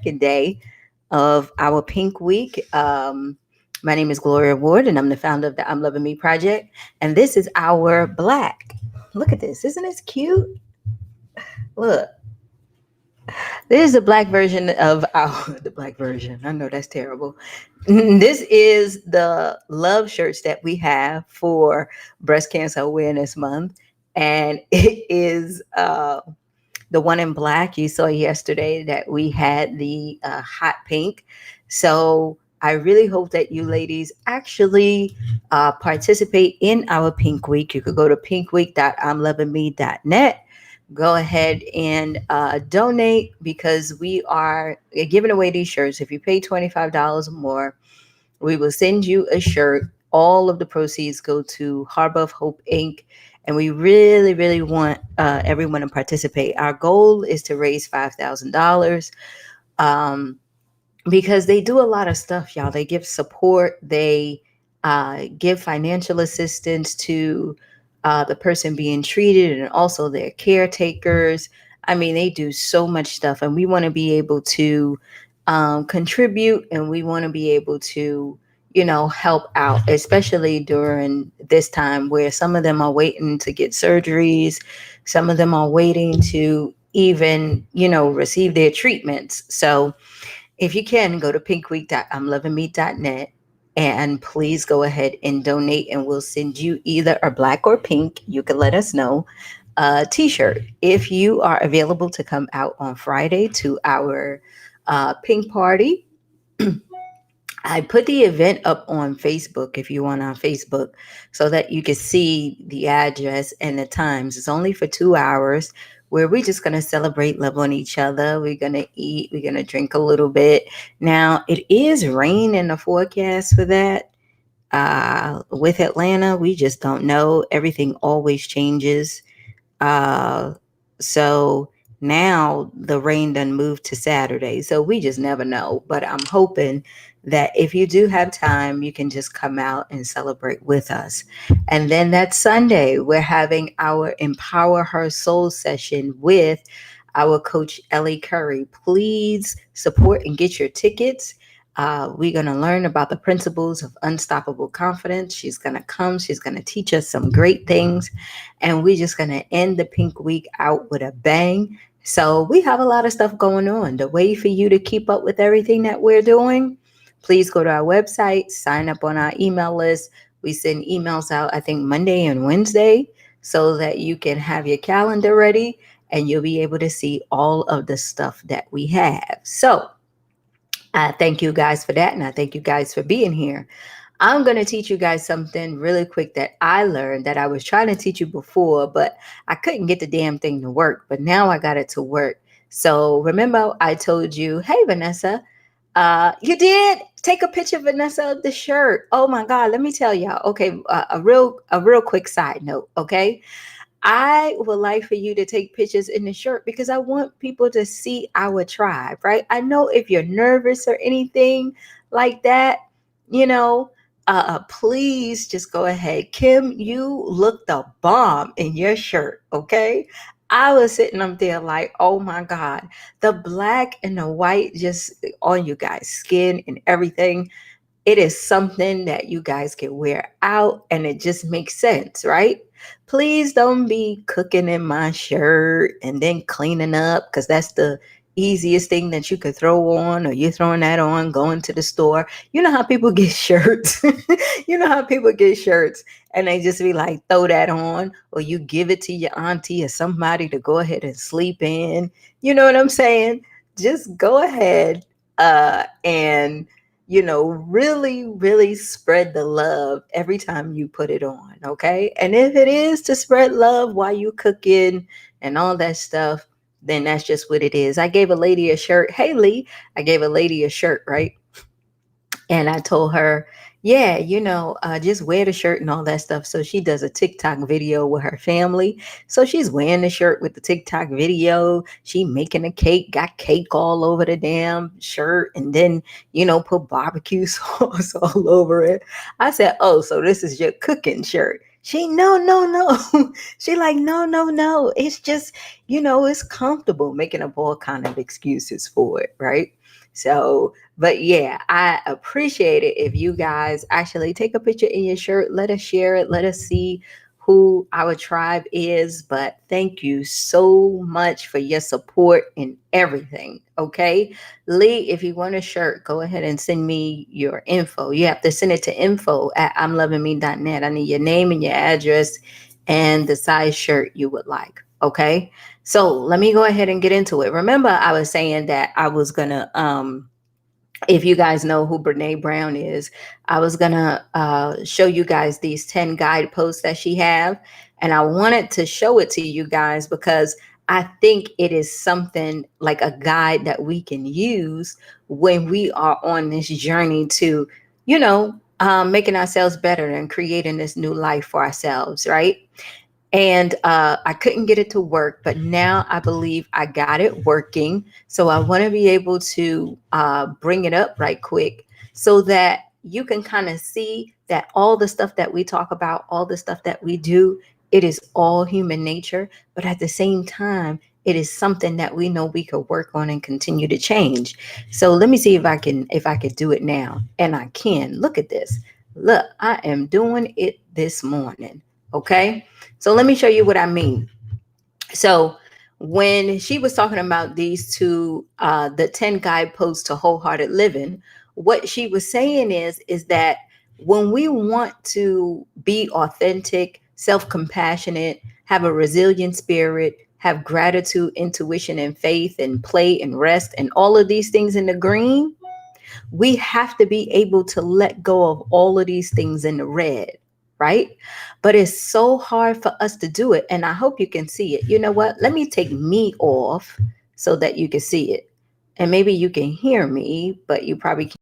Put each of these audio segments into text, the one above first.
second day of our Pink Week. My name is Gloria Ward, and I'm the founder of the I'm Loving Me Project. And this is our Black. Look at this. Isn't this cute? Look, this is the Black version of our, the Black version. I know that's terrible. This is the love shirts that we have for Breast Cancer Awareness Month. And it is the one in black you saw yesterday that we had the hot pink. So I really hope that you ladies actually participate in our Pink Week. You could go to pinkweek.imlovingme.net. Go ahead and donate because we are giving away these shirts. If you pay $25 or more, we will send you a shirt. All of the proceeds go to Harbor of Hope Inc. And we really, really want everyone to participate. Our goal is to raise $5,000 because they do a lot of stuff, y'all. They give support, they give financial assistance to the person being treated and also their caretakers. I mean, they do so much stuff, and we want to be able to contribute, and we want to be able to, help out, especially during this time where some of them are waiting to get surgeries, some of them are waiting to even, receive their treatments. So if you can, go to pinkweek.imlovingme.net and please go ahead and donate, and we'll send you either a black or pink. You can let us know a t-shirt. If you are available to come out on Friday to our pink party, I put the event up on Facebook if you want on Facebook so that you can see the address and the times. It's only for 2 hours where we're just going to celebrate, love on each other. We're going to eat, we're going to drink a little bit. Now, it is rain in the forecast for that. With Atlanta, we just don't know. Everything always changes. Uh, so now the rain done moved to Saturday. So we just never know. But I'm hoping that if you do have time, you can just come out and celebrate with us. And then that Sunday, we're having our Empower Her Soul session with our coach, Ellie Curry. Please support and get your tickets. We're going to learn about the principles of unstoppable confidence. She's going to come, she's going to teach us some great things, and we're just going to end the Pink Week out with a bang. So we have a lot of stuff going on. The way for you to keep up with everything that we're doing, please go to our website, sign up on our email list. We send emails out, I think, Monday and Wednesday so that you can have your calendar ready and you'll be able to see all of the stuff that we have. So I thank you guys for that, and I thank you guys for being here. I'm going to teach you guys something really quick that I learned that I was trying to teach you before, but I couldn't get the damn thing to work. But now I got it to work. So remember, I told you, hey, Vanessa, you did take a picture, Vanessa, of the shirt. Oh my God, let me tell y'all. Okay, a real quick side note. Okay, I would like for you to take pictures in the shirt because I want people to see our tribe, right? I know if you're nervous or anything like that, you know, please just go ahead. Kim, you look the bomb in your shirt, okay? I was sitting up there like, oh my God, the black and the white just on you guys' skin and everything. It is something that you guys can wear out and it just makes sense, right? Please don't be cooking in my shirt and then cleaning up because that's the easiest thing that you could throw on, or you're throwing that on going to the store. You know how people get shirts. You know how people get shirts and they just be like, throw that on, or you give it to your auntie or somebody to go ahead and sleep in. You know what I'm saying? Just go ahead and really, really spread the love every time you put it on, okay? And if it is to spread love while you cooking and all that stuff, then that's just what it is. I gave a lady a shirt. Hey, Lee, I gave a lady a shirt, right? And I told her, yeah, just wear the shirt and all that stuff. So she does a TikTok video with her family. So she's wearing the shirt with the TikTok video. She making a cake, got cake all over the damn shirt, and then, put barbecue sauce all over it. I said, oh, so this is your cooking shirt. She, no, no, no. She like, no, no, no. It's just, it's comfortable, making up all kind of excuses for it, right? So, but yeah, I appreciate it if you guys actually take a picture in your shirt. Let us share it. Let us see who our tribe is. But thank you so much for your support in everything. Okay. Lee, if you want a shirt, go ahead and send me your info. You have to send it to info@imlovingme.net. I need your name and your address and the size shirt you would like. Okay. So let me go ahead and get into it. Remember, I was saying that I was gonna if you guys know who Brene Brown is, I was gonna show you guys these 10 guideposts that she have, and I wanted to show it to you guys because I think it is something like a guide that we can use when we are on this journey to, making ourselves better and creating this new life for ourselves, right? And I couldn't get it to work, but now I believe I got it working. So I want to be able to bring it up right quick so that you can kind of see that all the stuff that we talk about, all the stuff that we do, it is all human nature. But at the same time, it is something that we know we could work on and continue to change. So let me see if I could do it now. And I can. Look at this. Look, I am doing it this morning. Okay. So let me show you what I mean. So when she was talking about these two, the 10 guideposts to wholehearted living, what she was saying is that when we want to be authentic, self-compassionate, have a resilient spirit, have gratitude, intuition, and faith, and play and rest, and all of these things in the green, we have to be able to let go of all of these things in the red, right? But it's so hard for us to do it. And I hope you can see it. You know what? Let me take me off so that you can see it. And maybe you can hear me, but you probably can't.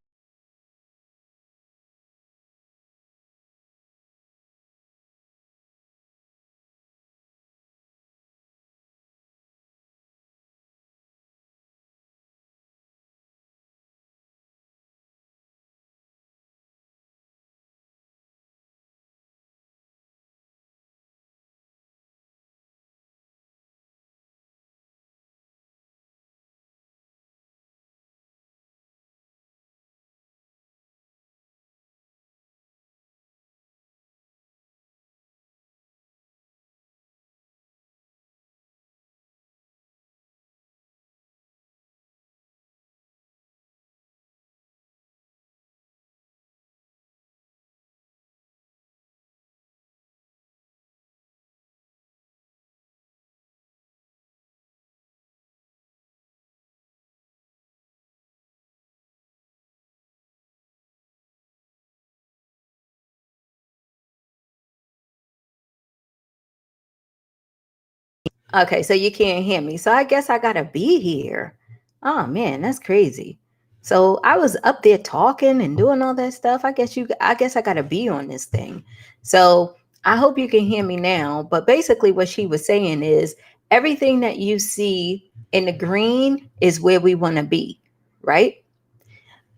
Okay, so you can't hear me. So I guess I gotta be here. Oh man, that's crazy. So I was up there talking and doing all that stuff. I guess I gotta be on this thing. So I hope you can hear me now. But basically what she was saying is everything that you see in the green is where we want to be, right?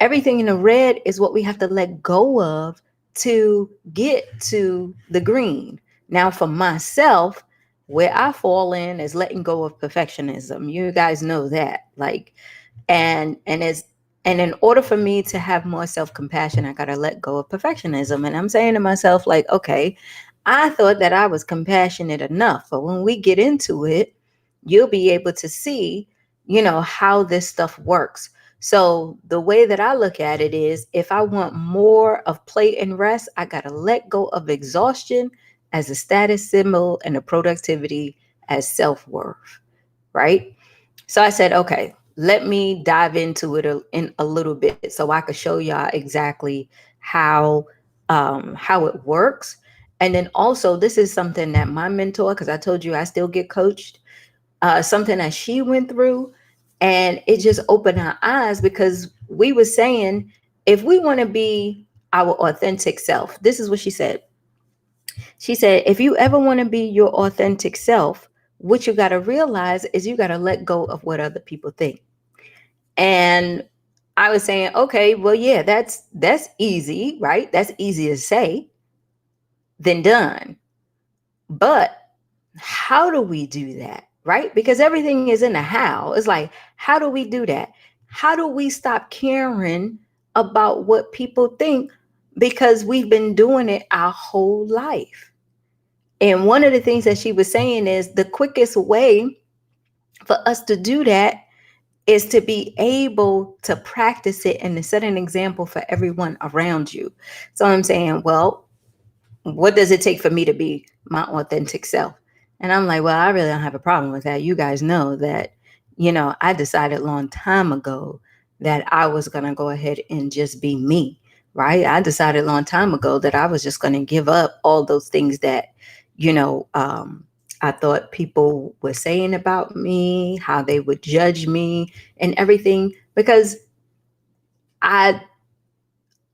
Everything in the red is what we have to let go of to get to the green. Now, for myself, where I fall in is letting go of perfectionism. You guys know that. Like, and in order for me to have more self-compassion, I gotta let go of perfectionism. And I'm saying to myself, like, okay, I thought that I was compassionate enough, but when we get into it, you'll be able to see, how this stuff works. So the way that I look at it is if I want more of play and rest, I got to let go of exhaustion as a status symbol and a productivity as self-worth, right? So I said, okay, let me dive into it in a little bit so I could show y'all exactly how it works. And then also, this is something that my mentor, because I told you I still get coached, something that she went through, and it just opened her eyes because we were saying if we want to be our authentic self, this is what she said. She said, if you ever want to be your authentic self, what you got to realize is you got to let go of what other people think. And I was saying, okay, well, yeah, that's easy, right? That's easy to say than done. But how do we do that? Right? Because everything is in the how. It's like, how do we do that? How do we stop caring about what people think because we've been doing it our whole life? And one of the things that she was saying is the quickest way for us to do that is to be able to practice it and to set an example for everyone around you. So I'm saying, well, what does it take for me to be my authentic self? And I'm like, well, I really don't have a problem with that. You guys know that, I decided a long time ago that I was going to go ahead and just be me, right? I decided a long time ago that I was just going to give up all those things that, you know, um, I thought people were saying about me, how they would judge me and everything, because I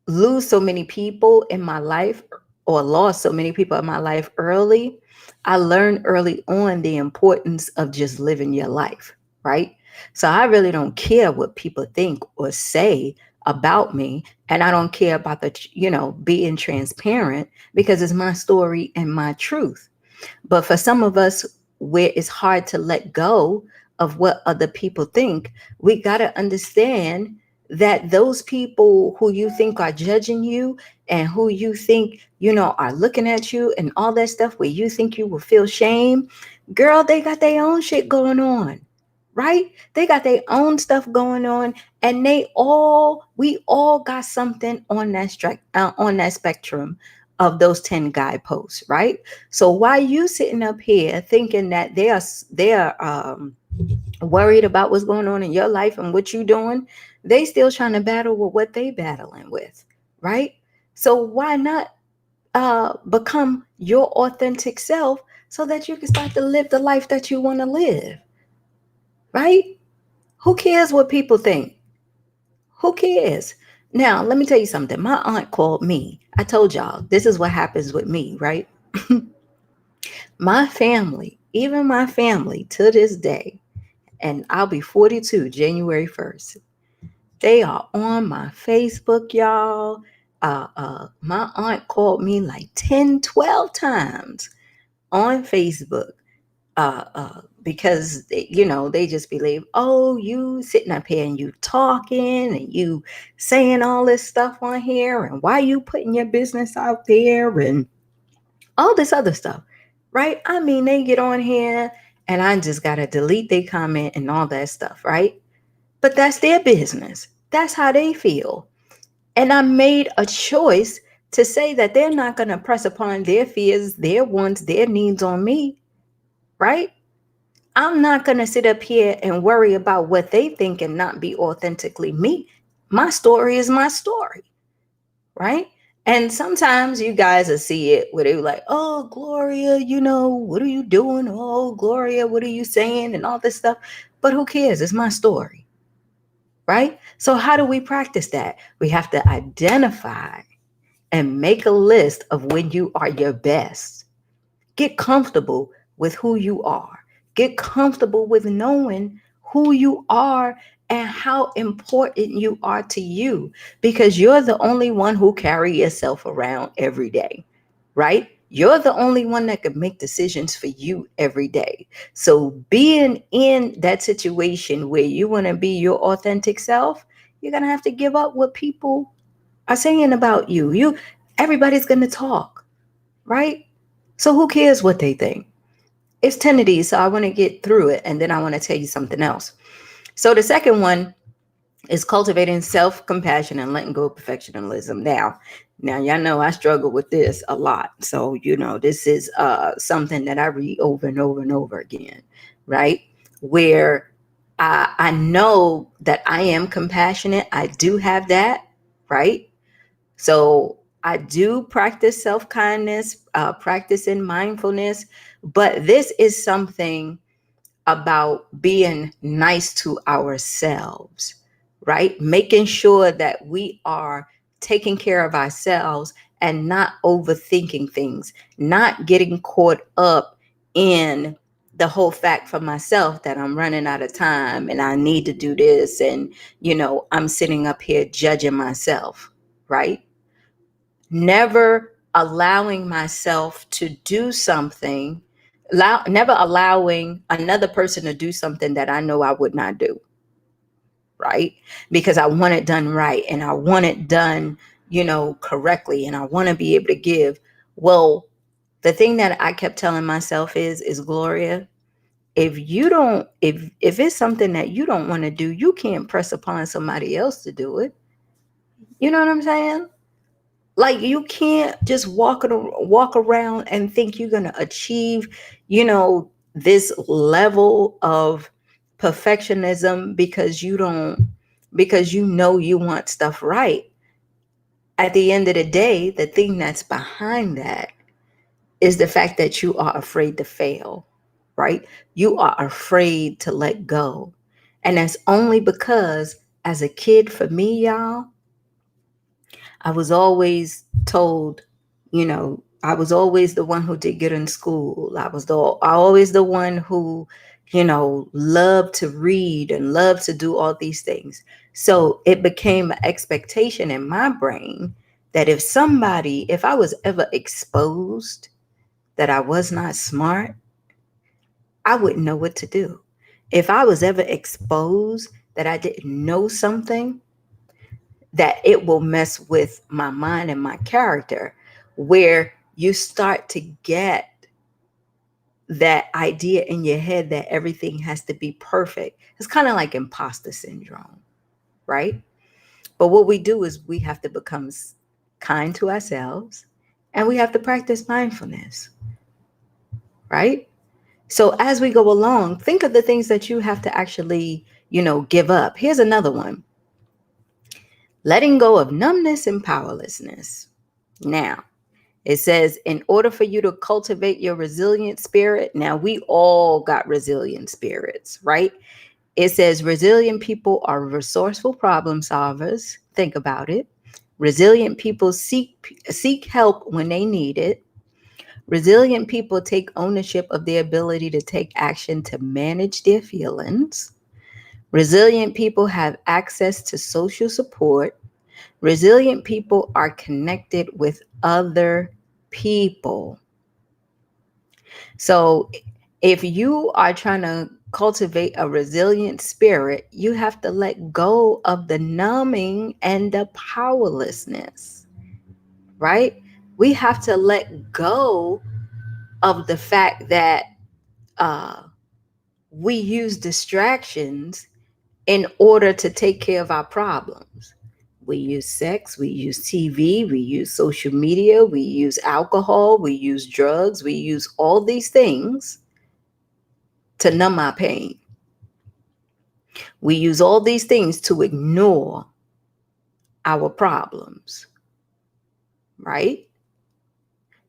lose so many people in my life or lost so many people in my life early. I learned early on the importance of just living your life, right? So I really don't care what people think or say about me. And I don't care about being transparent, because it's my story and my truth. But for some of us, where it's hard to let go of what other people think, we got to understand that those people who you think are judging you and who you think, are looking at you and all that stuff where you think you will feel shame, girl, they got their own shit going on, right? They got their own stuff going on, and we all got something on that spectrum of those 10 guideposts, right? So why you sitting up here thinking that they are worried about what's going on in your life and what you doing, they still trying to battle with what they battling with, right? So why not become your authentic self so that you can start to live the life that you want to live, right? Who cares what people think? Who cares? Now, let me tell you something. My aunt called me. I told y'all, this is what happens with me, right? My family, even my family to this day, and I'll be 42 January 1st, they are on my Facebook, y'all. My aunt called me like 10, 12 times on Facebook, because they just believe, oh, you sitting up here and you talking and you saying all this stuff on here, and why you putting your business out there and all this other stuff, right? I mean, they get on here and I just gotta delete their comment and all that stuff, right? But that's their business. That's how they feel. And I made a choice to say that they're not gonna press upon their fears, their wants, their needs on me, right? I'm not going to sit up here and worry about what they think and not be authentically me. My story is my story, right? And sometimes you guys will see it where they're like, oh, Gloria, what are you doing? Oh, Gloria, what are you saying? And all this stuff. But who cares? It's my story, right? So, how do we practice that? We have to identify and make a list of when you are your best. Get comfortable with who you are. Get comfortable with knowing who you are and how important you are to you, because you're the only one who carry yourself around every day, right? You're the only one that can make decisions for you every day. So being in that situation where you want to be your authentic self, you're going to have to give up what people are saying about you. Everybody's going to talk, right? So who cares what they think? It's 10 of these, so I want to get through it, and then I want to tell you something else. So the second one is cultivating self-compassion and letting go of perfectionism. Now y'all know I struggle with this a lot. So, this is something that I read over and over and over again, right? Where I know that I am compassionate. I do have that, right? So I do practice self kindness, practicing mindfulness, but this is something about being nice to ourselves, right? Making sure that we are taking care of ourselves and not overthinking things, not getting caught up in the whole fact for myself that I'm running out of time and I need to do this. And, I'm sitting up here judging myself, right? Never allowing myself to do something, never allowing another person to do something that I know I would not do. right? Because I want it done right and I want it done, correctly, and I want to be able to give. Well, the thing that I kept telling myself is Gloria, if you don't if it's something that you don't want to do, you can't press upon somebody else to do it. You know what I'm saying? Like, you can't just walk around and think you're going to achieve, this level of perfectionism because you want stuff right. At the end of the day, the thing that's behind that is the fact that you are afraid to fail, right? You are afraid to let go. And that's only because, as a kid, for me, y'all, I was always told, I was always the one who did good in school. I always the one who, loved to read and loved to do all these things. So it became an expectation in my brain that if I was ever exposed that I was not smart, I wouldn't know what to do. If I was ever exposed that I didn't know something, that it will mess with my mind and my character, where you start to get that idea in your head that everything has to be perfect. It's kind of like imposter syndrome, right? But what we do is we have to become kind to ourselves, and we have to practice mindfulness, right? So as we go along, think of the things that you have to actually, give up. Here's another one: letting go of numbness and powerlessness. Now, it says, in order for you to cultivate your resilient spirit, now we all got resilient spirits, right? It says resilient people are resourceful problem solvers. Think about it. Resilient people seek help when they need it. Resilient people take ownership of their ability to take action to manage their feelings. Resilient people have access to social support. Resilient people are connected with other people. So if you are trying to cultivate a resilient spirit, you have to let go of the numbing and the powerlessness, right? We have to let go of the fact that uh, we use distractions in order to take care of our problems. We use sex, we use TV, we use social media, we use alcohol, we use drugs, we use all these things to numb our pain. We use all these things to ignore our problems, right?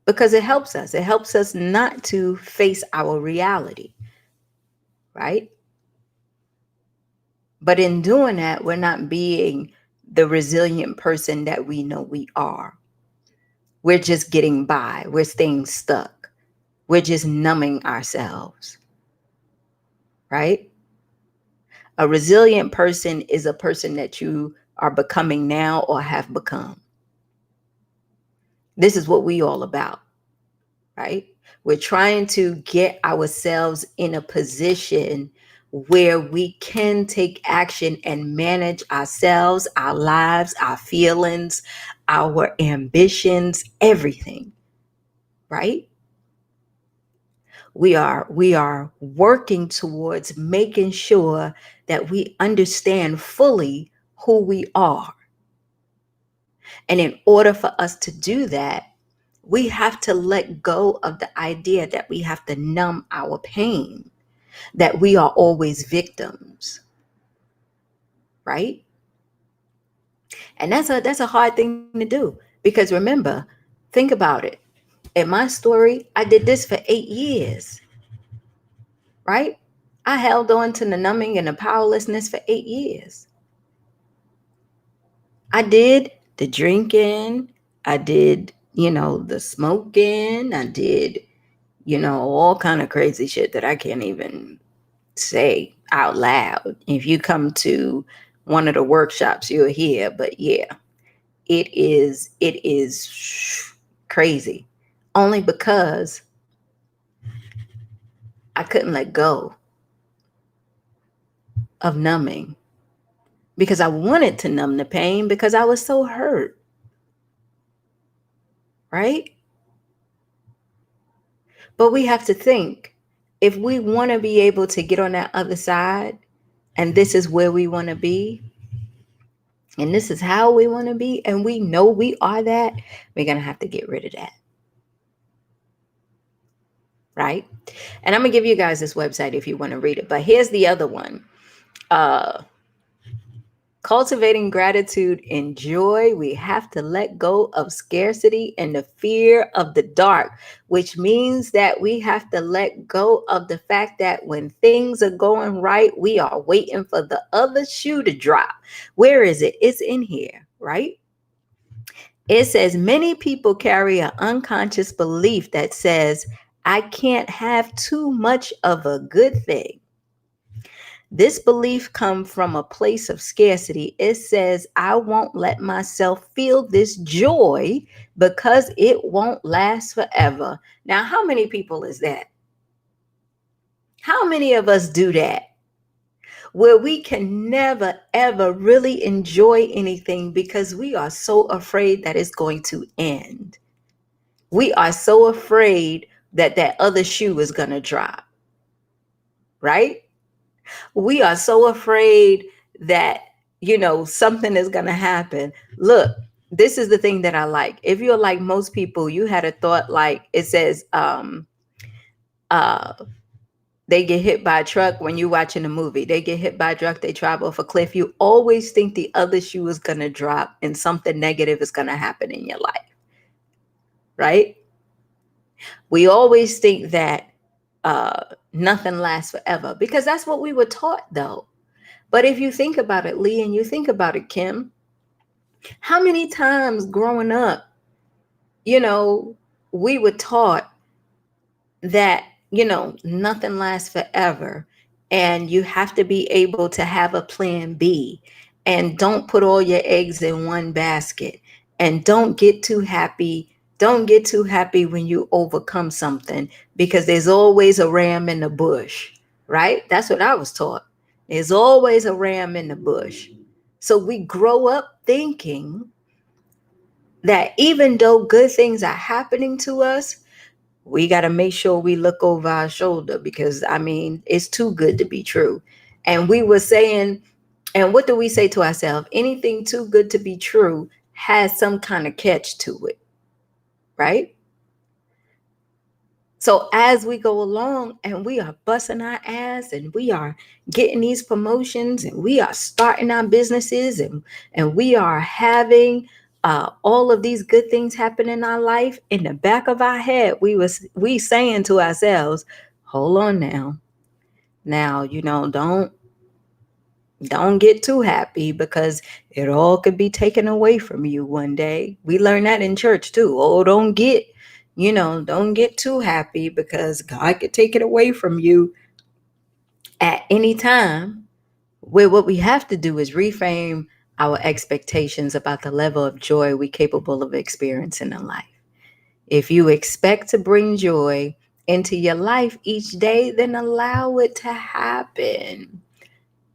Because it helps us. It helps us not to face our reality, right? But in doing that, we're not being the resilient person that we know we are. We're just getting by. We're staying stuck. We're just numbing ourselves, right? A resilient person is a person that you are becoming now or have become. This is what we all about, right? We're trying to get ourselves in a position where we can take action and manage ourselves, our lives, our feelings, our ambitions, everything, right? We are working towards making sure that we understand fully who we are. And in order for us to do that, we have to let go of the idea that we have to numb our pain, that we are always victims, right? And that's a hard thing to do, because remember, think about it. In my story, I did this for 8 years, right? I held on to the numbing and the powerlessness for 8 years. I did the drinking, I did, the smoking, I did, all kind of crazy shit that I can't even say out loud. If you come to one of the workshops, you'll hear. But yeah, it is crazy. Only because I couldn't let go of numbing. because I wanted to numb the pain because I was so hurt, right? But we have to think, if we want to be able to get on that other side, and this is where we want to be, and this is how we want to be, and we know we are that, we're going to have to get rid of that, right? And I'm going to give you guys this website if you want to read it. But here's the other one. Cultivating gratitude and joy, we have to let go of scarcity and the fear of the dark, which means that we have to let go of the fact that when things are going right, we are waiting for the other shoe to drop. Where is it? It's in here, right? It says many people carry an unconscious belief that says, I can't have too much of a good thing. This belief comes from a place of scarcity. It says, I won't let myself feel this joy because it won't last forever. Now, how many people is that? How many of us do that? Where we can never, ever really enjoy anything because we are so afraid that it's going to end. We are so afraid that that other shoe is going to drop, right? We are so afraid that, something is going to happen. Look, this is the thing that I like. If you're like most people, you had a thought like it says, uh, they get hit by a truck when you're watching a movie. They get hit by a truck, they travel off a cliff. You always think the other shoe is going to drop and something negative is going to happen in your life, right? We always think that nothing lasts forever because that's what we were taught, though. But if you think about it, Lee, and you think about it, Kim, how many times growing up, you know, we were taught that, nothing lasts forever. And you have to be able to have a plan B. And don't put all your eggs in one basket. And don't get too happy. Don't get too happy when you overcome something because there's always a ram in the bush, right? That's what I was taught. There's always a ram in the bush. So we grow up thinking that even though good things are happening to us, we got to make sure we look over our shoulder because, I mean, it's too good to be true. And we were saying, and what do we say to ourselves? Anything too good to be true has some kind of catch to it, right? So as we go along and we are busting our ass and we are getting these promotions and we are starting our businesses and we are having all of these good things happen in our life, in the back of our head, we saying to ourselves, hold on now, don't get too happy because it all could be taken away from you one day. We learn that in church too. Oh, don't get too happy because God could take it away from you at any time. Where what we have to do is reframe our expectations about the level of joy we're capable of experiencing in life. If you expect to bring joy into your life each day, then allow it to happen.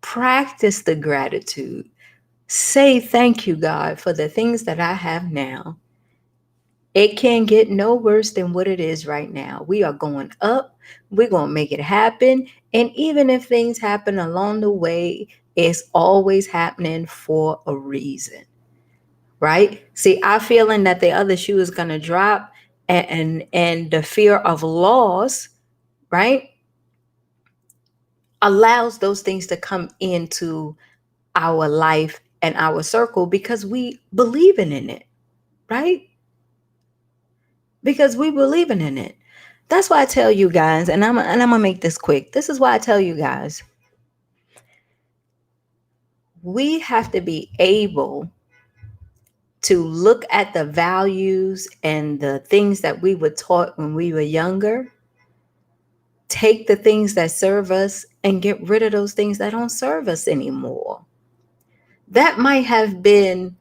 Practice the gratitude. Say thank you, God, for the things that I have now. It can't get no worse than what it is right now. We are going up. We're going to make it happen. And even if things happen along the way, it's always happening for a reason, right? See, our feeling that the other shoe is going to drop and the fear of loss, right, allows those things to come into our life and our circle because we believing in it, right? Because we believing in it. That's why I tell you guys, and I'm gonna make this quick. This is why I tell you guys, we have to be able to look at the values and the things that we were taught when we were younger, take the things that serve us and get rid of those things that don't serve us anymore. That might have been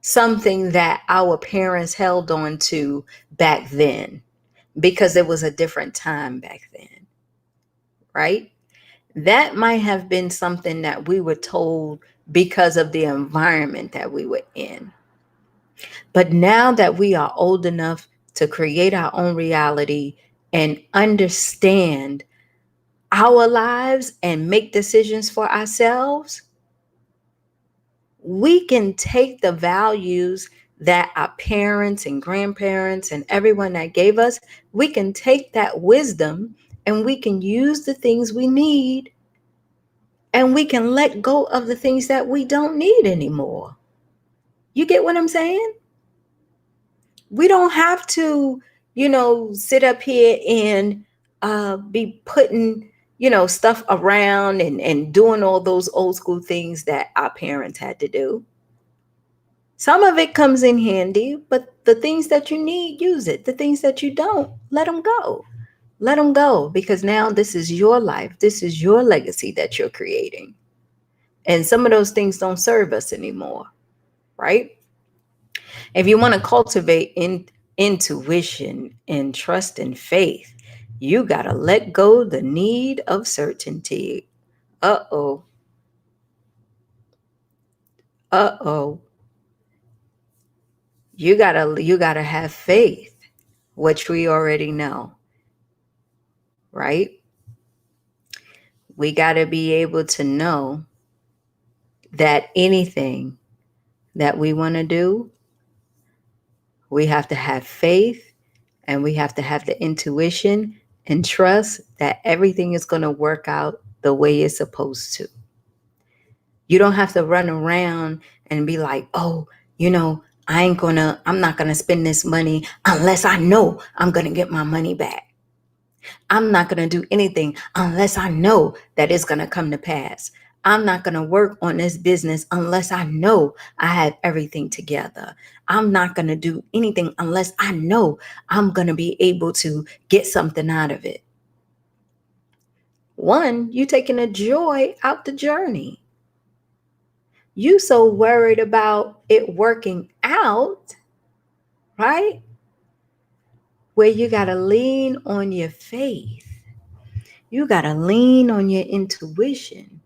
something that our parents held on to back then because it was a different time back then, right? That might have been something that we were told because of the environment that we were in. But now that we are old enough to create our own reality and understand our lives and make decisions for ourselves, we can take the values that our parents and grandparents and everyone that gave us, we can take that wisdom and we can use the things we need, and we can let go of the things that we don't need anymore. You get what I'm saying? We don't have to, sit up here and be putting, stuff around and doing all those old school things that our parents had to do. Some of it comes in handy, but the things that you need, use it. The things that you don't, let them go. Let them go, because now this is your life. This is your legacy that you're creating. And some of those things don't serve us anymore, right? If you want to cultivate intuition and trust and faith, you got to let go the need of certainty. Uh-oh. Uh-oh. You got to have faith, which we already know, right? We got to be able to know that anything that we want to do, we have to have faith, and we have to have the intuition and trust that everything is going to work out the way it's supposed to. You don't have to run around and be like, oh, I'm not going to spend this money unless I know I'm going to get my money back. I'm not going to do anything unless I know that it's going to come to pass. I'm not going to work on this business unless I know I have everything together. I'm not going to do anything unless I know I'm going to be able to get something out of it. One, you taking the joy out the journey. You so worried about it working out, right? Where you got to lean on your faith. You got to lean on your intuition.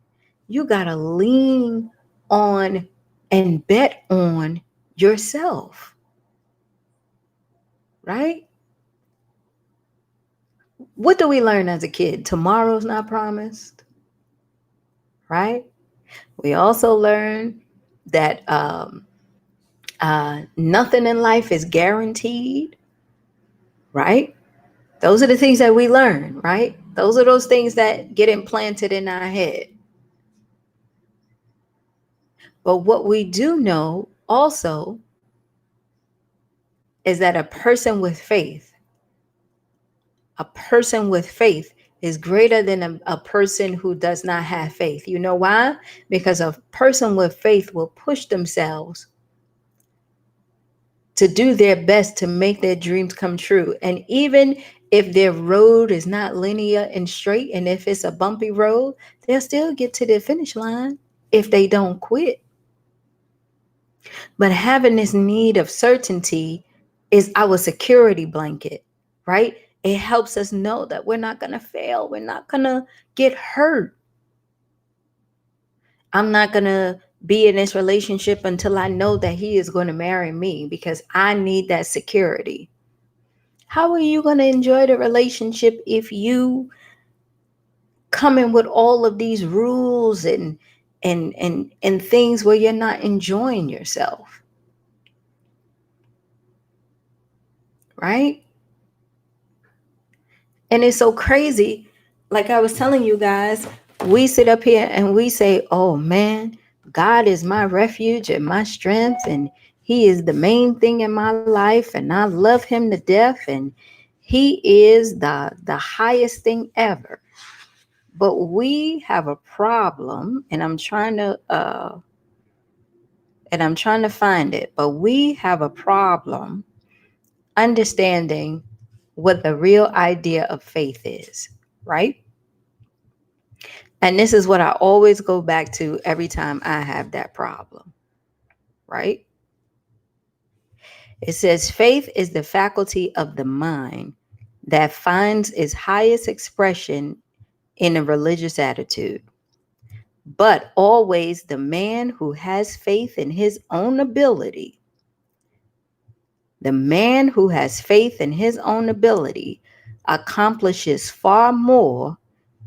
You got to lean on and bet on yourself, right? What do we learn as a kid? Tomorrow's not promised, right? We also learn that nothing in life is guaranteed, right? Those are the things that we learn, right? Those are those things that get implanted in our head. But what we do know also is that a person with faith is greater than a person who does not have faith. You know why? Because a person with faith will push themselves to do their best to make their dreams come true. And even if their road is not linear and straight, and if it's a bumpy road, they'll still get to the finish line if they don't quit. But having this need of certainty is our security blanket, right? It helps us know that we're not going to fail. We're not going to get hurt. I'm not going to be in this relationship until I know that he is going to marry me, because I need that security. How are you going to enjoy the relationship if you come in with all of these rules and things where you're not enjoying yourself? Right? And it's so crazy. Like I was telling you guys, we sit up here and we say, oh man, God is my refuge and my strength, and he is the main thing in my life, and I love him to death, and he is the highest thing ever. But we have a problem, and I'm trying to find it, but we have a problem understanding what the real idea of faith is, right? And this is what I always go back to every time I have that problem, right? It says faith is the faculty of the mind that finds its highest expression in a religious attitude. But always the man who has faith in his own ability, the man who has faith in his own ability accomplishes far more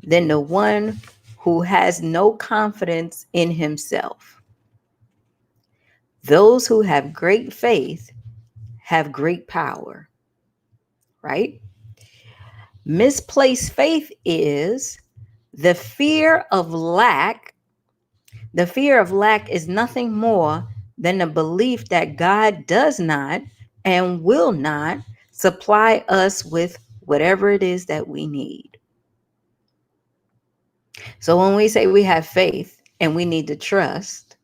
than the one who has no confidence in himself. Those who have great faith have great power, right? Misplaced faith is the fear of lack. The fear of lack is nothing more than the belief that God does not and will not supply us with whatever it is that we need. So when we say we have faith and we need to trust,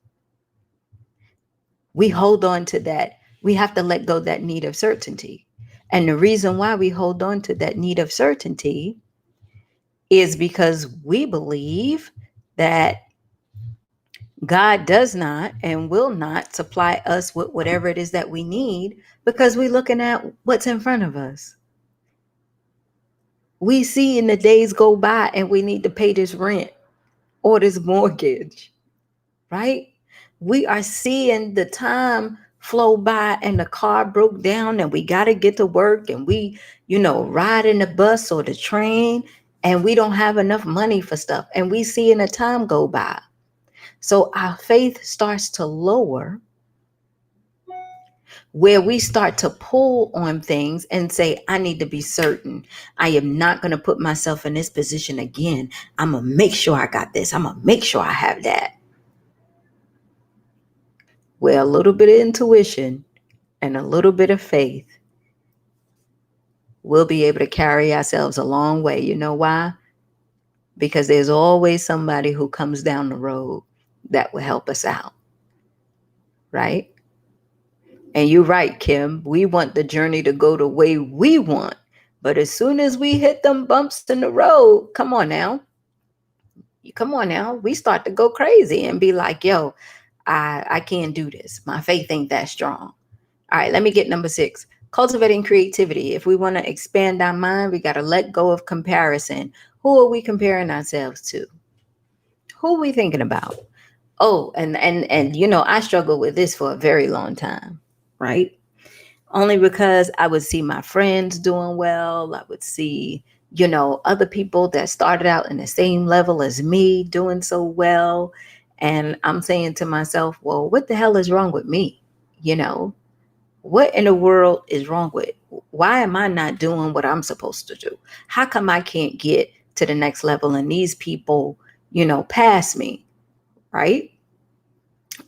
we hold on to that. We have to let go of that need of certainty. And the reason why we hold on to that need of certainty is because we believe that God does not and will not supply us with whatever it is that we need because we're looking at what's in front of us. We see in the days go by and we need to pay this rent or this mortgage, right? We are seeing the time flow by and the car broke down and we got to get to work and we, ride in the bus or the train and we don't have enough money for stuff and we seeing the time go by. So our faith starts to lower where we start to pull on things and say, I need to be certain. I am not going to put myself in this position again. I'm going to make sure I got this. I'm going to make sure I have that. Where a little bit of intuition and a little bit of faith, we'll be able to carry ourselves a long way. You know why? Because there's always somebody who comes down the road that will help us out, right? And you're right, Kim. We want the journey to go the way we want. But as soon as we hit them bumps in the road, come on now. Come on now. We start to go crazy and be like, yo, I can't do this. My faith ain't that strong. All right, let me get number 6. Cultivating creativity. If we want to expand our mind, we got to let go of comparison. Who are we comparing ourselves to? Who are we thinking about? Oh, and I struggled with this for a very long time, right? Only because I would see my friends doing well. I would see, other people that started out in the same level as me doing so well. And I'm saying to myself, well, what the hell is wrong with me? You know, what in the world is wrong with? Why am I not doing what I'm supposed to do? How come I can't get to the next level and these people, pass me, right?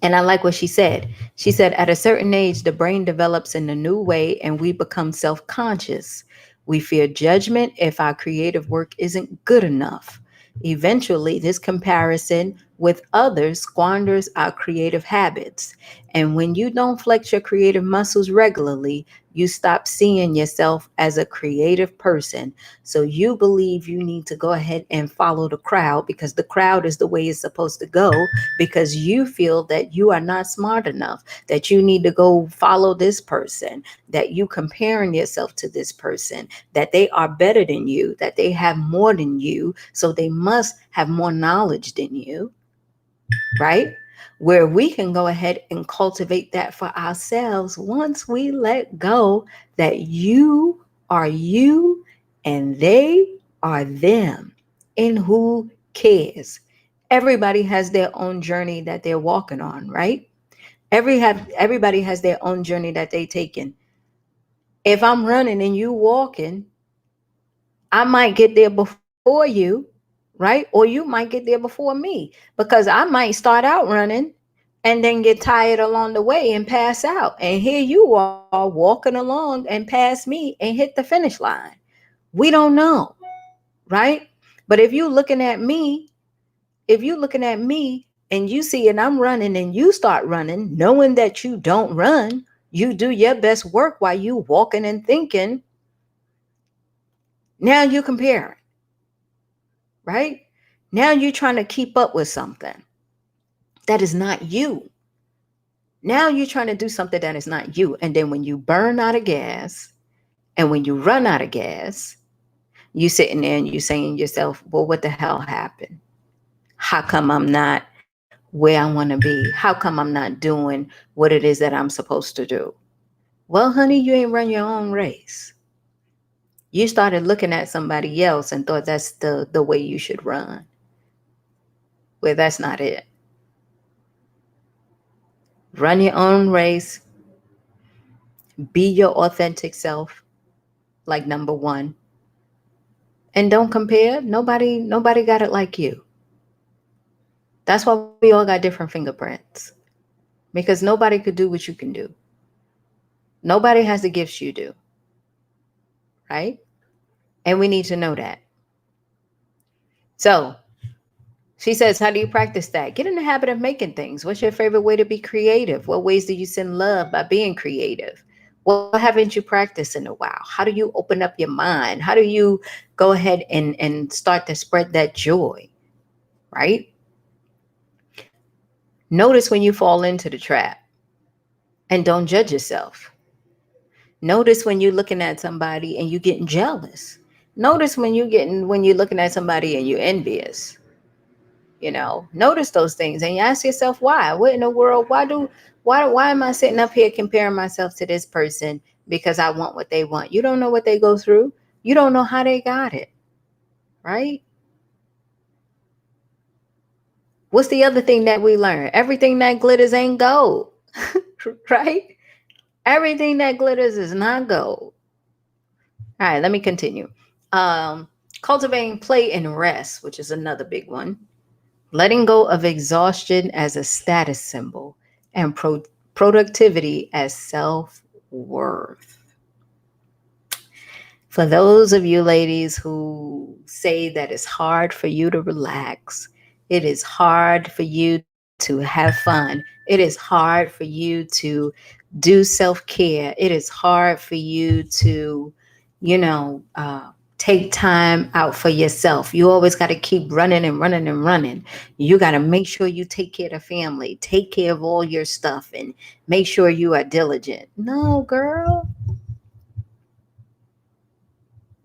And I like what she said. She said, at a certain age, the brain develops in a new way and we become self conscious. We fear judgment if our creative work isn't good enough. Eventually, this comparison with others squanders our creative habits. And when you don't flex your creative muscles regularly, you stop seeing yourself as a creative person. So you believe you need to go ahead and follow the crowd because the crowd is the way it's supposed to go, because you feel that you are not smart enough, that you need to go follow this person, that you comparing yourself to this person, that they are better than you, that they have more than you, so they must have more knowledge than you, right? Where we can go ahead and cultivate that for ourselves once we let go that you are you and they are them. And who cares? Everybody has their own journey that they're walking on, right? Everybody has their own journey that they taking. If I'm running and you walking, I might get there before you, right? Or you might get there before me because I might start out running and then get tired along the way and pass out. And here you are walking along and pass me and hit the finish line. We don't know, right? But if you looking at me and you see and I'm running and you start running, knowing that you don't run, you do your best work while you walking and thinking. Now you comparing, right? Now you're trying to keep up with something that is not you. Now you're trying to do something that is not you. And then when you burn out of gas and when you run out of gas, you sitting there and you saying to yourself, well, what the hell happened? How come I'm not where I want to be? How come I'm not doing what it is that I'm supposed to do? Well, honey, you ain't run your own race. You started looking at somebody else and thought that's the way you should run. Well, that's not it. Run your own race, be your authentic self, like number one. And don't compare. Nobody got it like you. That's why we all got different fingerprints. Because nobody could do what you can do. Nobody has the gifts you do, right? And we need to know that. So she says, how do you practice that? Get in the habit of making things. What's your favorite way to be creative? What ways do you send love by being creative? What haven't you practiced in a while? How do you open up your mind? How do you go ahead and start to spread that joy, right? Notice when you fall into the trap and don't judge yourself. Notice when you're looking at somebody and you're getting jealous. Notice when you're looking at somebody and you're envious. Notice those things and you ask yourself why. What in the world? Why am I sitting up here comparing myself to this person because I want what they want? You don't know what they go through. You don't know how they got it, right? What's the other thing that we learn? Everything that glitters ain't gold, right? Everything that glitters is not gold. All right, let me continue. Cultivating play and rest, which is another big one. Letting go of exhaustion as a status symbol and productivity as self worth. For those of you ladies who say that it's hard for you to relax, it is hard for you to have fun, it is hard for you to do self care, it is hard for you to, you know, take time out for yourself. You always got to keep running and running and running. You got to make sure you take care of the family, take care of all your stuff, and make sure you are diligent. No, girl.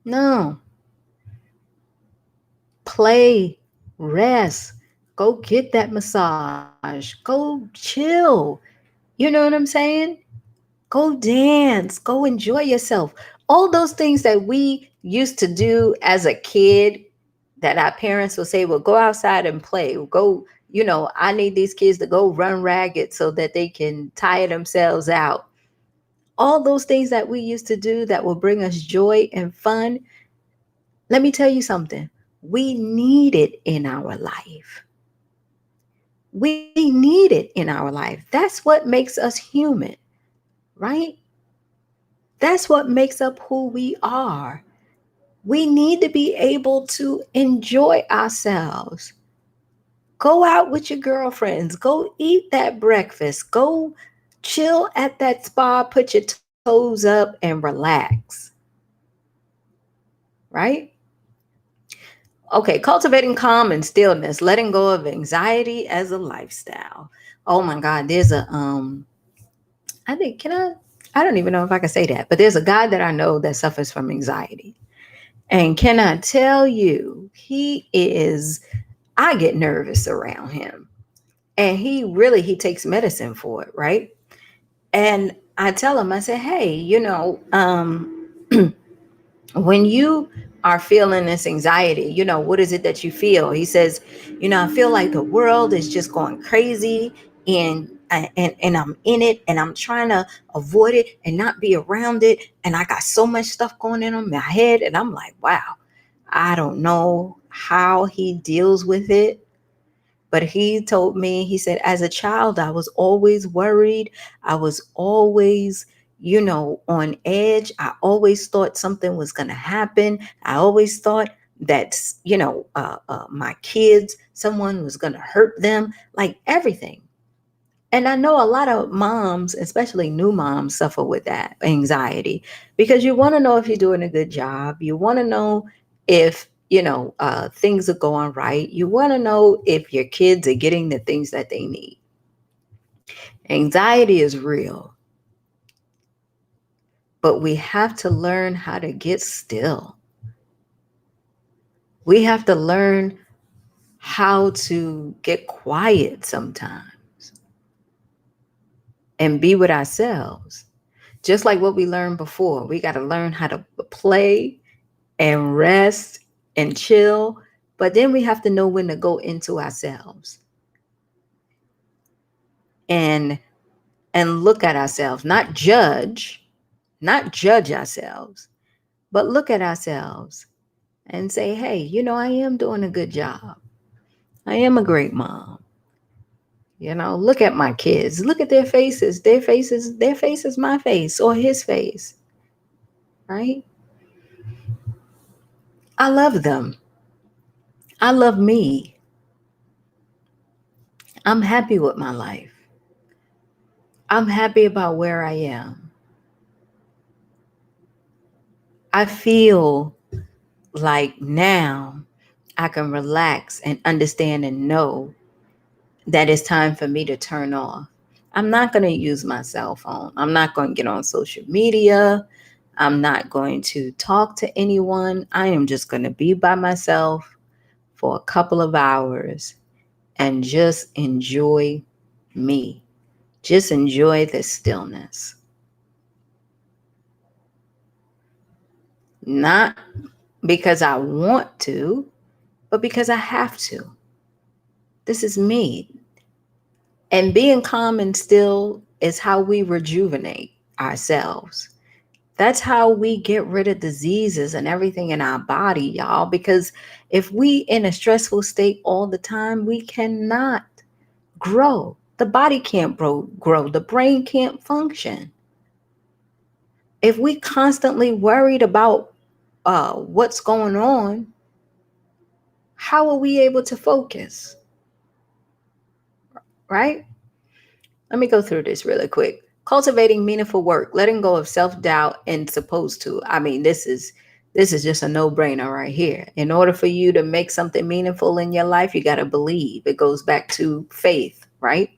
No. Play, rest, go get that massage, go chill. You know what I'm saying? Go dance, go enjoy yourself. All those things that we used to do as a kid that our parents will say, well, go outside and play. Go, I need these kids to go run ragged so that they can tire themselves out. All those things that we used to do that will bring us joy and fun. Let me tell you something. We need it in our life. We need it in our life. That's what makes us human, right? That's what makes up who we are. We need to be able to enjoy ourselves. Go out with your girlfriends. Go eat that breakfast. Go chill at that spa. Put your toes up and relax, right? Okay, cultivating calm and stillness, letting go of anxiety as a lifestyle. Oh my God, there's I think, I don't even know if I can say that, but there's a guy that I know that suffers from anxiety. And can I tell you, I get nervous around him. And he takes medicine for it, right? And I tell him, I say, hey, when you are feeling this anxiety, what is it that you feel? He says, I feel like the world is just going crazy and I'm in it and I'm trying to avoid it and not be around it. And I got so much stuff going in my head. And I'm like, wow, I don't know how he deals with it. But he told me, he said, as a child, I was always worried. I was always, on edge. I always thought something was going to happen. I always thought that, my kids, someone was going to hurt them, like everything. And I know a lot of moms, especially new moms, suffer with that anxiety because you want to know if you're doing a good job. You want to know if, things are going right. You want to know if your kids are getting the things that they need. Anxiety is real, but we have to learn how to get still. We have to learn how to get quiet sometimes and be with ourselves. Just like what we learned before, we got to learn how to play and rest and chill. But then we have to know when to go into ourselves and look at ourselves, not judge ourselves, but look at ourselves and say, hey, I am doing a good job. I am a great mom. Look at my kids. Look at their faces. Their face is my face or his face, right? I love them. I love me. I'm happy with my life. I'm happy about where I am. I feel like now I can relax and understand and know that it's time for me to turn off. I'm not going to use my cell phone. I'm not going to get on social media. I'm not going to talk to anyone. I am just going to be by myself for a couple of hours and just enjoy me. Just enjoy the stillness. Not because I want to, but because I have to. This is me. And being calm and still is how we rejuvenate ourselves. That's how we get rid of diseases and everything in our body, y'all. Because if we in a stressful state all the time, we cannot grow. The body can't grow. The brain can't function. If we constantly worried about what's going on, how are we able to focus? Right? Let me go through this really quick. Cultivating meaningful work, letting go of self-doubt and supposed to. I mean, this is just a no-brainer right here. In order for you to make something meaningful in your life, you got to believe. It goes back to faith, right?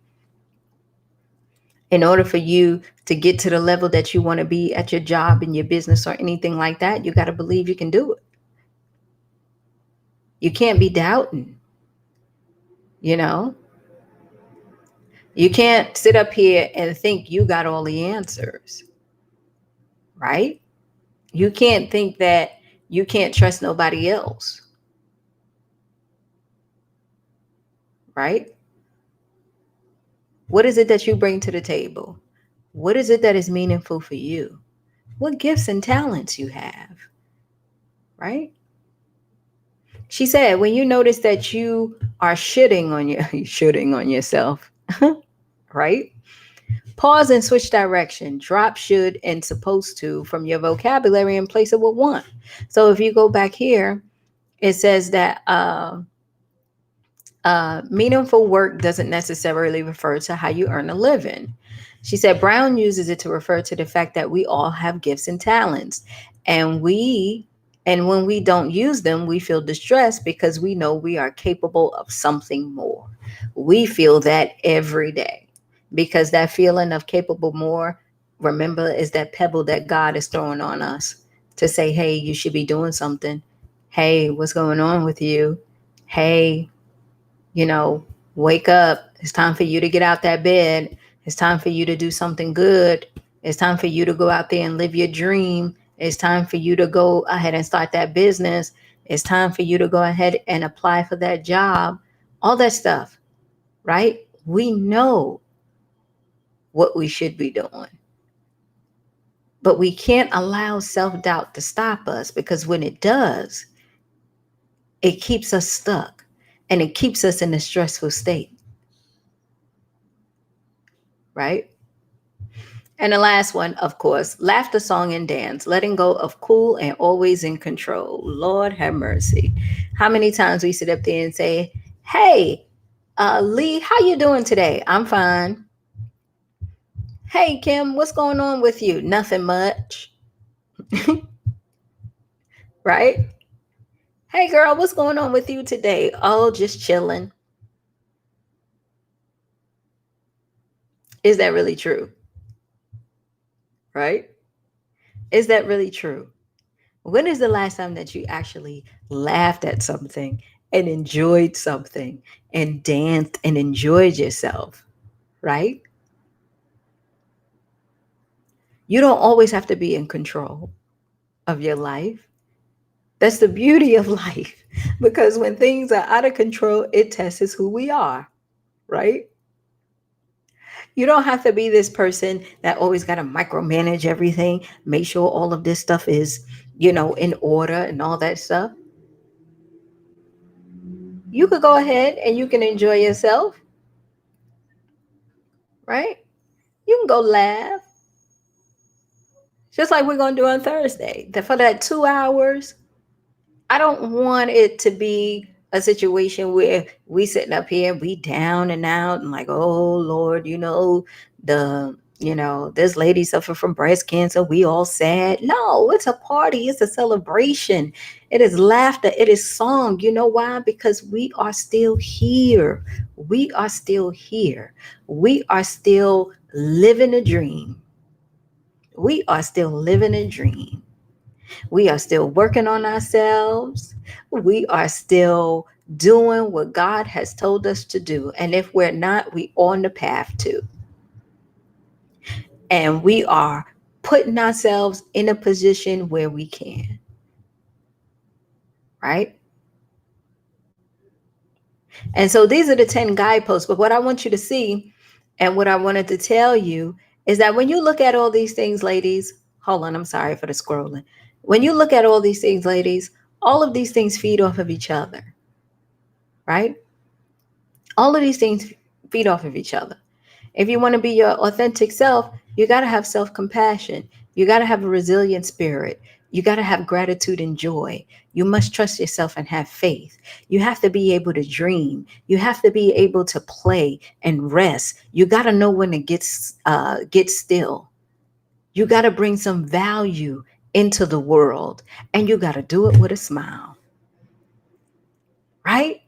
In order for you to get to the level that you want to be at your job, in your business, or anything like that, you got to believe you can do it. You can't be doubting, you know? You can't sit up here and think you got all the answers, right? You can't think that you can't trust nobody else, right? What is it that you bring to the table? What is it that is meaningful for you? What gifts and talents you have, right? She said, when you notice that you are shitting on yourself, right? Pause and switch direction. Drop should and supposed to from your vocabulary and place it with want. So if you go back here, it says that meaningful work doesn't necessarily refer to how you earn a living. She said Brown uses it to refer to the fact that we all have gifts and talents, and when we don't use them, we feel distressed because we know we are capable of something more. We feel that every day because that feeling of capable more, remember, is that pebble that God is throwing on us to say, hey, you should be doing something. Hey, what's going on with you? Hey, you know, wake up. It's time for you to get out that bed. It's time for you to do something good. It's time for you to go out there and live your dream. It's time for you to go ahead and start that business. It's time for you to go ahead and apply for that job. All that stuff, right? We know what we should be doing, but we can't allow self doubt to stop us, because when it does, it keeps us stuck and it keeps us in a stressful state, right? And the last one, of course, laughter, song, and dance, letting go of cool and always in control. Lord have mercy. How many times we sit up there and say, hey, Lee, how you doing today? I'm fine. Hey, Kim, what's going on with you? Nothing much. Right? Hey, girl, what's going on with you today? Oh, just chilling. Is that really true? Right? Is that really true? When is the last time that you actually laughed at something and enjoyed something and danced and enjoyed yourself, right? You don't always have to be in control of your life. That's the beauty of life. Because when things are out of control, it tests who we are, right? You don't have to be this person that always got to micromanage everything, make sure all of this stuff is, in order and all that stuff. You could go ahead and you can enjoy yourself, right? You can go laugh, just like we're going to do on Thursday. For that 2 hours, I don't want it to be a situation where we sitting up here, we down and out and like, oh Lord, this lady suffered from breast cancer. We all sad. No, it's a party. It's a celebration. It is laughter. It is song. You know why? Because we are still here. We are still here. We are still living a dream. We are still living a dream. We are still working on ourselves. We are still doing what God has told us to do. And if we're not, we on the path to. And we are putting ourselves in a position where we can, right? And so these are the 10 guideposts. But what I want you to see and what I wanted to tell you is that when you look at all these things, ladies, hold on, I'm sorry for the scrolling. When you look at all these things, ladies, all of these things feed off of each other, right? All of these things feed off of each other. If you want to be your authentic self, you got to have self compassion. You got to have a resilient spirit. You got to have gratitude and joy. You must trust yourself and have faith. You have to be able to dream. You have to be able to play and rest. You got to know when to get still. You got to bring some value into the world, and you got to do it with a smile, right?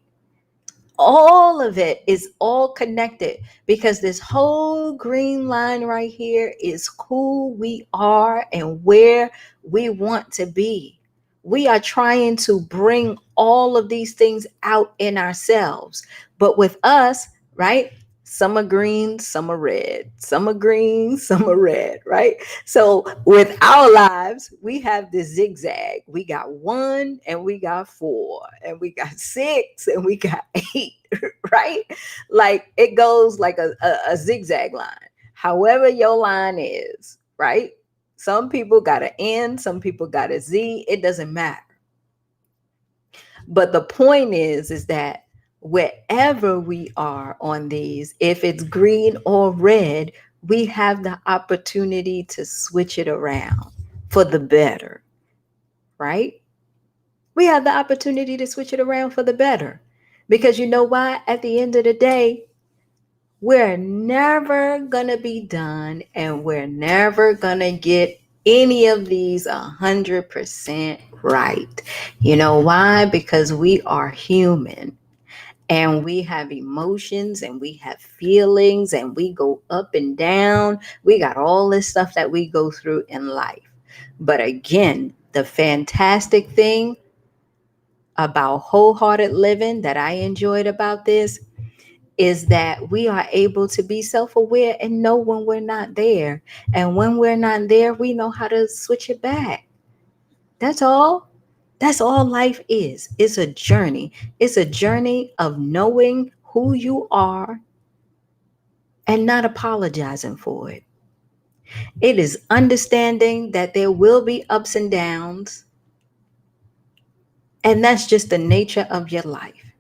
All of it is all connected because this whole green line right here is who we are and where we want to be. We are trying to bring all of these things out in ourselves. But with us, right? Some are green, some are red. Some are green, some are red, right? So with our lives, we have this zigzag. We got 1 and we got 4 and we got 6 and we got 8, right? Like it goes like a zigzag line. However your line is, right? Some people got an N, some people got a Z. It doesn't matter. But the point is that wherever we are on these, if it's green or red, we have the opportunity to switch it around for the better, right? We have the opportunity to switch it around for the better. Because you know why? At the end of the day, we're never going to be done and we're never going to get any of these 100% right. You know why? Because we are human and we have emotions and we have feelings and we go up and down. We got all this stuff that we go through in life. But again, the fantastic thing about wholehearted living that I enjoyed about this is that we are able to be self-aware and know when we're not there. And when we're not there, we know how to switch it back. That's all. That's all life is. It's a journey. It's a journey of knowing who you are and not apologizing for it. It is understanding that there will be ups and downs, and that's just the nature of your life.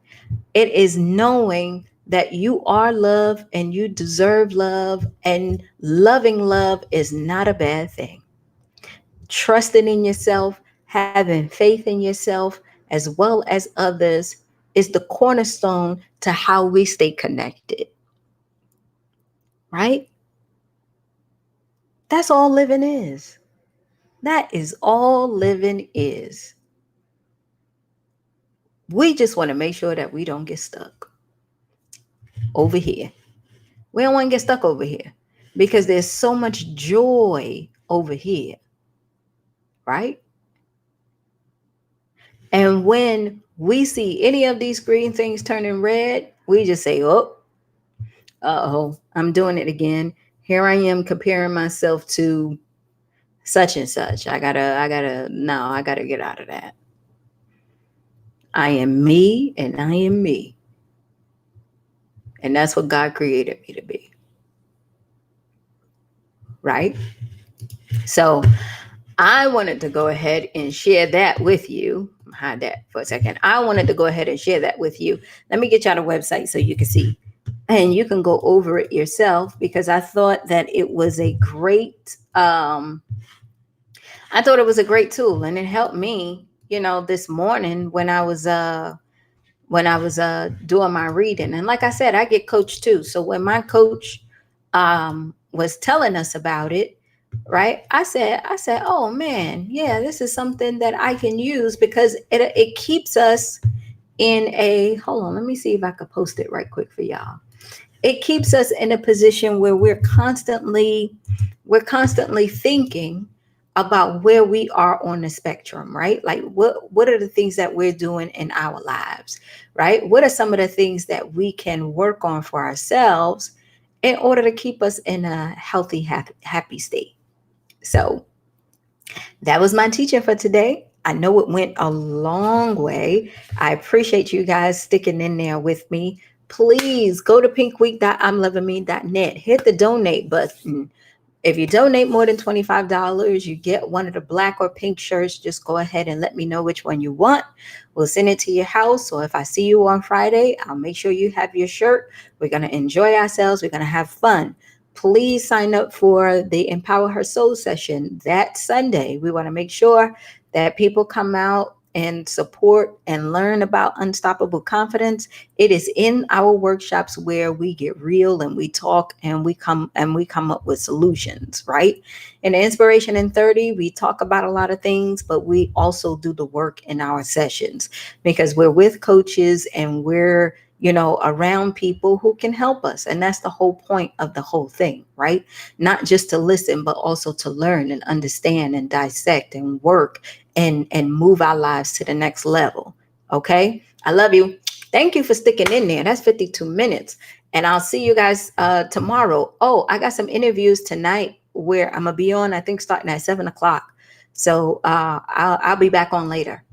It is knowing that you are loved and you deserve love, and loving love is not a bad thing. Trusting in yourself, having faith in yourself, as well as others, is the cornerstone to how we stay connected, right? That's all living is. That is all living is. We just want to make sure that we don't get stuck over here. We don't want to get stuck over here because there's so much joy over here, right? And when we see any of these green things turning red, we just say, oh, uh-oh, I'm doing it again. Here I am comparing myself to such and such. No, I gotta get out of that. I am me and I am me. And that's what God created me to be. Right? So I wanted to go ahead and share that with you. Hide that for a second. I wanted to go ahead and share that with you. Let me get you on the website so you can see. And you can go over it yourself because I thought that it was a great I thought it was a great tool and it helped me, this morning when I was doing my reading. And like I said, I get coached too. So when my coach was telling us about it, right? I said, oh man, yeah, this is something that I can use because it keeps us in a hold on, let me see if I could post it right quick for y'all. It keeps us in a position where we're constantly thinking about where we are on the spectrum, right? Like what are the things that we're doing in our lives, right? What are some of the things that we can work on for ourselves in order to keep us in a healthy, happy state? So that was my teaching for today. I know it went a long way. I appreciate you guys sticking in there with me. Please go to pinkweek.imlovingme.net. Hit the donate button. If you donate more than $25, you get one of the black or pink shirts. Just go ahead and let me know which one you want. We'll send it to your house. So if I see you on Friday, I'll make sure you have your shirt. We're going to enjoy ourselves. We're going to have fun. Please sign up for the Empower Her Soul session that Sunday. We want to make sure that people come out and support and learn about unstoppable confidence. It is in our workshops where we get real and we talk and we come up with solutions, right? In Inspiration in 30, we talk about a lot of things, but we also do the work in our sessions because we're with coaches and we're around people who can help us. And that's the whole point of the whole thing, right? Not just to listen, but also to learn and understand and dissect and work and move our lives to the next level. Okay. I love you. Thank you for sticking in there. That's 52 minutes. And I'll see you guys tomorrow. Oh, I got some interviews tonight where I'm going to be on, I think starting at 7 o'clock. So I'll be back on later.